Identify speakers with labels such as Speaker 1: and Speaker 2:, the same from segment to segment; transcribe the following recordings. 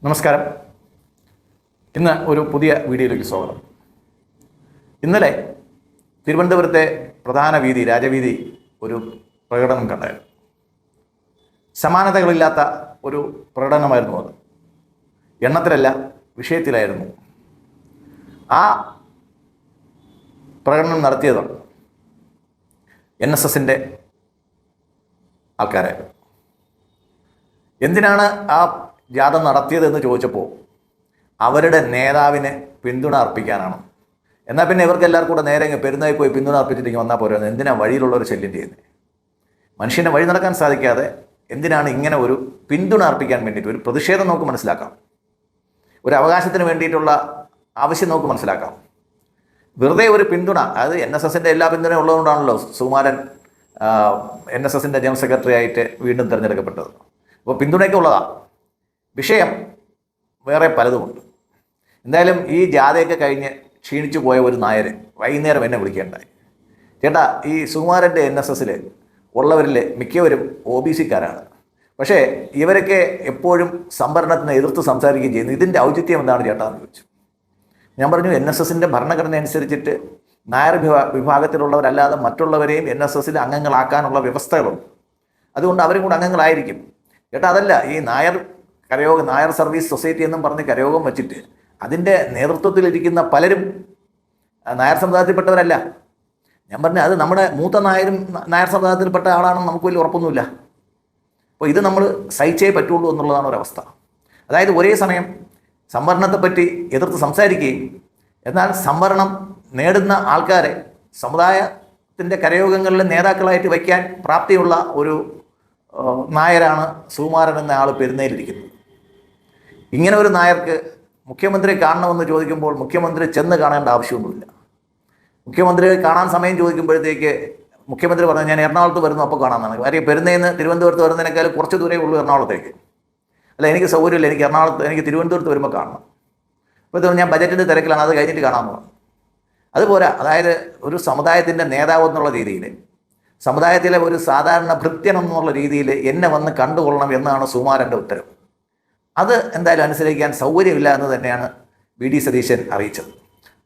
Speaker 1: നമസ്കാരം. ഇന്ന് ഒരു പുതിയ വീഡിയോയിലേക്ക് സ്വാഗതം. ഇന്നലെ തിരുവനന്തപുരത്തെ പ്രധാന വീതി രാജവീതി ഒരു പ്രകടനം കണ്ടായിരുന്നു. സമാനതകളില്ലാത്ത ഒരു പ്രകടനമായിരുന്നു അത്. എണ്ണത്തിലല്ല, വിഷയത്തിലായിരുന്നു. ആ പ്രകടനം നടത്തിയത് NSSൻ്റെ ആൾക്കാരായിരുന്നു. എന്തിനാണ് ആ ജാഥ നടത്തിയതെന്ന് ചോദിച്ചപ്പോൾ അവരുടെ നേതാവിന് പിന്തുണ അർപ്പിക്കാനാണ്. എന്നാൽ പിന്നെ ഇവർക്ക് എല്ലാവർക്കും കൂടെ നേരെ പെരുന്നായി പോയി പിന്തുണ അർപ്പിച്ചിട്ട് വന്നാൽ പോരാ. എന്തിനാണ് വഴിയിലുള്ളവർ ശല്യം ചെയ്യുന്നത്? മനുഷ്യനെ വഴി നടക്കാൻ സാധിക്കാതെ എന്തിനാണ് ഇങ്ങനെ ഒരു പിന്തുണ അർപ്പിക്കാൻ വേണ്ടിയിട്ട്? ഒരു പ്രതിഷേധം നമുക്ക് മനസ്സിലാക്കാം, ഒരു അവകാശത്തിന് വേണ്ടിയിട്ടുള്ള ആവശ്യം നമുക്ക് മനസ്സിലാക്കാം. വെറുതെ ഒരു പിന്തുണ, അത് NSSൻ്റെ എല്ലാ പിന്തുണയും ഉള്ളതുകൊണ്ടാണല്ലോ സുകുമാരൻ NSSൻ്റെ ജനറൽ സെക്രട്ടറി ആയിട്ട് വീണ്ടും തിരഞ്ഞെടുക്കപ്പെട്ടത്. അപ്പോൾ പിന്തുണയൊക്കെ ഉള്ളതാണ്. വിഷയം വേറെ പലതുമുണ്ട്. എന്തായാലും ഈ ജാഥയൊക്കെ കഴിഞ്ഞ് ക്ഷീണിച്ചു പോയ ഒരു നായർ വൈകുന്നേരം എന്നെ വിളിക്കേണ്ടായി. ചേട്ടാ, ഈ സുകുമാരൻ്റെ NSSൽ ഉള്ളവരിൽ മിക്കവരും OBC-ക്കാരാണ്. പക്ഷേ ഇവരൊക്കെ എപ്പോഴും സംവരണത്തിന് എതിർത്ത് സംസാരിക്കുകയും ചെയ്യുന്നു. ഇതിൻ്റെ ഔചിത്യം എന്താണ് ചേട്ടാ എന്ന് ചോദിച്ചു. ഞാൻ പറഞ്ഞു, NSSൻ്റെ ഭരണഘടന അനുസരിച്ചിട്ട് നായർ വിഭാഗത്തിലുള്ളവരല്ലാതെ മറ്റുള്ളവരെയും NSSൽ അംഗങ്ങളാക്കാനുള്ള വ്യവസ്ഥകളുണ്ട്. അതുകൊണ്ട് അവരും കൂടെ അംഗങ്ങളായിരിക്കും. ചേട്ടാ, അതല്ല, ഈ നായർ സർവീസ് സൊസൈറ്റി എന്നും പറഞ്ഞ് കരയോഗം വച്ചിട്ട് അതിൻ്റെ നേതൃത്വത്തിലിരിക്കുന്ന പലരും നായർ സമുദായത്തിൽപ്പെട്ടവരല്ല. ഞാൻ പറഞ്ഞു, അത് നമ്മുടെ മൂത്ത നായർ സമുദായത്തിൽപ്പെട്ട ആളാണെന്ന് നമുക്ക് വലിയ ഉറപ്പൊന്നുമില്ല. അപ്പോൾ ഇത് നമ്മൾ സഹിച്ചേ പറ്റുള്ളൂ എന്നുള്ളതാണ് ഒരവസ്ഥ. അതായത് ഒരേ സമയം സംവരണത്തെപ്പറ്റി എതിർത്ത് സംസാരിക്കുകയും എന്നാൽ സംവരണം നേടുന്ന ആൾക്കാരെ സമുദായത്തിൻ്റെ കരയോഗങ്ങളിലെ നേതാക്കളായിട്ട് വയ്ക്കാൻ പ്രാപ്തിയുള്ള ഒരു നായരാണ് സുകുമാരൻ എന്ന ആൾ പെരുന്നയിലിരിക്കുന്നത്. ഇങ്ങനെ ഒരു നായർക്ക് മുഖ്യമന്ത്രിയെ കാണണമെന്ന് ചോദിക്കുമ്പോൾ മുഖ്യമന്ത്രി ചെന്ന് കാണേണ്ട ആവശ്യമൊന്നുമില്ല. മുഖ്യമന്ത്രിയെ കാണാൻ സമയം ചോദിക്കുമ്പോഴത്തേക്ക് മുഖ്യമന്ത്രി പറഞ്ഞു, ഞാൻ എറണാകുളത്ത് വരുന്നു, അപ്പോൾ കാണാമെന്നാണ്. കാര്യം പെരുന്നയിൽ നിന്ന് തിരുവനന്തപുരത്ത് വരുന്നതിനേക്കാൾ കുറച്ച് ദൂരേ ഉള്ളൂ എറണാകുളത്തേക്ക്. അല്ല, എനിക്ക് സൗകര്യമില്ല, എനിക്ക് തിരുവനന്തപുരത്ത് വരുമ്പോൾ കാണണം. അപ്പോൾ ഞാൻ ബജറ്റിൻ്റെ തിരക്കിലാണ്, അത് കഴിഞ്ഞിട്ട് കാണാമെന്ന് പറഞ്ഞു. അതുപോരാ, അതായത് ഒരു സമുദായത്തിൻ്റെ നേതാവ് എന്നുള്ള രീതിയിൽ, സമുദായത്തിലെ ഒരു സാധാരണ ഭൃത്യൻ എന്നുള്ള രീതിയിൽ എന്നെ വന്ന് കണ്ടുകൊള്ളണം എന്നാണ് സുകുമാരൻ്റെ ഉത്തരവ്. അത് എന്തായാലും അനുസരിക്കാൻ സൗകര്യമില്ല എന്ന് തന്നെയാണ് VD സതീശൻ അറിയിച്ചത്.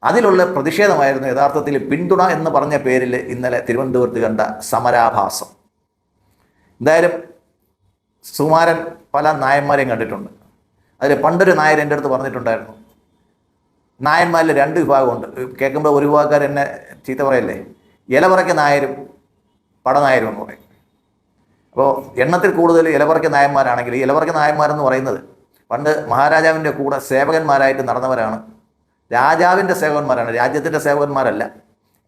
Speaker 1: അതിലുള്ള പ്രതിഷേധമായിരുന്നു യഥാർത്ഥത്തിൽ പിന്തുണ എന്ന് പറഞ്ഞ പേരിൽ ഇന്നലെ തിരുവനന്തപുരത്ത് കണ്ട സമരാഭാസം. എന്തായാലും സുകുമാരൻ പല നായന്മാരെയും കണ്ടിട്ടുണ്ട്. അതിൽ പണ്ടൊരു നായർ എൻ്റെ അടുത്ത് പറഞ്ഞിട്ടുണ്ടായിരുന്നു, നായന്മാരിൽ 2 വിഭാഗമുണ്ട്. കേൾക്കുമ്പോൾ ഒരു വിഭാഗക്കാർ എന്നെ ചീത്ത പറയല്ലേ, ഇലപറയ്ക്ക നായരും പടനായരും എന്ന് പറയും. അപ്പോൾ എണ്ണത്തിൽ കൂടുതൽ ഇലപറയ്ക്ക നായന്മാരാണെങ്കിൽ, ഈ ഇലപറയ്ക്ക നായന്മാരെന്ന് പറയുന്നത് പണ്ട് മഹാരാജാവിൻ്റെ കൂടെ സേവകന്മാരായിട്ട് നടന്നവരാണ്. രാജാവിൻ്റെ സേവകന്മാരാണ്, രാജ്യത്തിൻ്റെ സേവകന്മാരല്ല.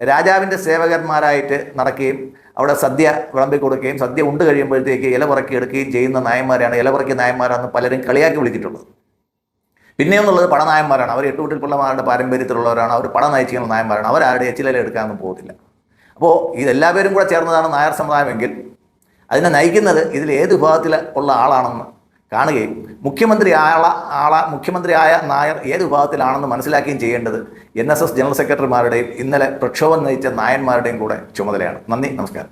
Speaker 1: രാജാവിൻ്റെ സേവകന്മാരായിട്ട് നടക്കുകയും അവിടെ സദ്യ വിളമ്പി കൊടുക്കുകയും സദ്യ ഉണ്ട് കഴിയുമ്പോഴത്തേക്ക് ഇലപറക്കി എടുക്കുകയും ചെയ്യുന്ന നായന്മാരാണ് ഇലപറയ്ക്ക നായന്മാരാണെന്ന് പലരും കളിയാക്കി വിളിച്ചിട്ടുള്ളത്. പിന്നെയെന്നുള്ളത് പടനായന്മാരാണ്. അവർ 8 വീട്ടിൽ പിള്ളമാരുടെ പാരമ്പര്യത്തിലുള്ളവരാണ്. അവർ പട നയിച്ചിരിക്കുന്ന നായന്മാരാണ്. അവരാരുടെ എച്ചില എടുക്കാനൊന്നും പോകത്തില്ല. അപ്പോൾ ഇതെല്ലാവരും കൂടെ ചേർന്നതാണ് നായർ സമുദായമെങ്കിൽ അതിനെ നയിക്കുന്നത് ഇതിൽ ഏത് വിഭാഗത്തിൽ ഉള്ള ആളാണെന്ന് കാണുകയും മുഖ്യമന്ത്രിയായ നായർ ഏത് വിഭാഗത്തിലാണെന്ന് മനസ്സിലാക്കുകയും ചെയ്യേണ്ടത് NSS ജനറൽ സെക്രട്ടറിമാരുടെയും ഇന്നലെ പ്രക്ഷോഭം നയിച്ച നായന്മാരുടെയും കൂടെ ചുമതലയാണ്. നന്ദി, നമസ്കാരം.